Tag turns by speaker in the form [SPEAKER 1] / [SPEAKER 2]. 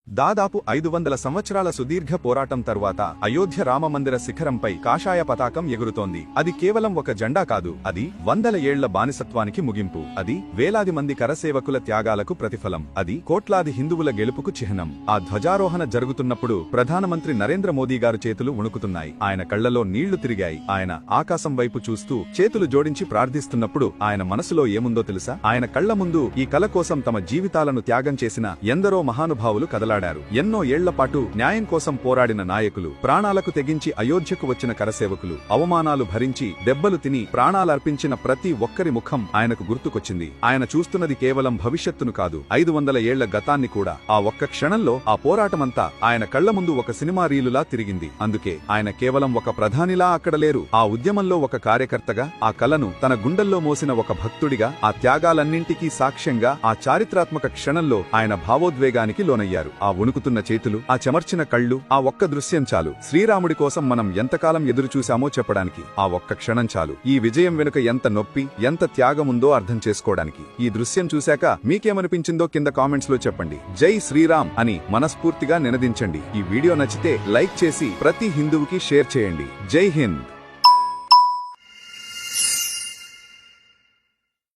[SPEAKER 1] దాదాపు 500 సంవత్సరాల సుదీర్ఘ పోరాటం తర్వాత అయోధ్య రామమందిర శిఖరంపై కాషాయ పతాకం ఎగురుతోంది. అది కేవలం ఒక జెండా కాదు, అది వందల ఏళ్ల బానిసత్వానికి ముగింపు. అది వేలాది మంది కరసేవకుల త్యాగాలకు ప్రతిఫలం. అది కోట్లాది హిందువుల గెలుపుకు చిహ్నం. ఆ ధ్వజారోహణ జరుగుతున్నప్పుడు ప్రధానమంత్రి నరేంద్ర మోదీ గారు చేతులు వణుకుతున్నాయి. ఆయన కళ్లలో నీళ్లు తిరిగాయి. ఆయన ఆకాశం వైపు చూస్తూ చేతులు జోడించి ప్రార్థిస్తున్నప్పుడు ఆయన మనసులో ఏముందో తెలుసా? ఆయన కళ్ల ముందు ఈ కల కోసం తమ జీవితాలను త్యాగం చేసిన ఎందరో మహానుభావులు కదలాడారు. ఎన్నో ఏళ్లపాటు న్యాయం కోసం పోరాడిన నాయకులు, ప్రాణాలకు తెగించి అయోధ్యకు వచ్చిన కరసేవకులు, అవమానాలు భరించి దెబ్బలు తిని ప్రాణాలర్పించిన ప్రతి ఒక్కరి ముఖం ఆయనకు గుర్తుకొచ్చింది. ఆయన చూస్తున్నది కేవలం భవిష్యత్తును కాదు, 500 ఏళ్ల గతాన్ని కూడా. ఆ ఒక్క క్షణంలో ఆ పోరాటమంతా ఆయన కళ్ల ముందు ఒక సినిమా రీలులా తిరిగింది. అందుకే ఆయన కేవలం ఒక ప్రధానిలా అక్కడ లేరు. ఆ ఉద్యమంలో ఒక కార్యకర్తగా, ఆ కలను తన గుండెల్లో మోసిన ఒక భక్తుడిగా, ఆ త్యాగాలన్నింటికీ సాక్ష్యంగా ఆ చారిత్రాత్మక క్షణంలో ఆయన భావోద్వేగానికి లోనయ్యారు. ఆ వణుకుతున్న చేతులు, ఆ చెమర్చిన కళ్ళు, ఆ ఒక్క దృశ్యం చాలు శ్రీరాముడి కోసం మనం ఎంతకాలం ఎదురుచూశామో చెప్పడానికి. ఆ ఒక్క క్షణం చాలు ఈ విజయం వెనుక ఎంత నొప్పి, ఎంత త్యాగముందో అర్థం చేసుకోవడానికి. ఈ దృశ్యం చూశాక మీకేమనిపించిందో కింద కామెంట్స్ లో చెప్పండి. జై శ్రీరామ్ అని మనస్ఫూర్తిగా నినదించండి. ఈ వీడియో నచ్చితే లైక్ చేసి ప్రతి హిందువుకి షేర్ చేయండి. జై హింద్.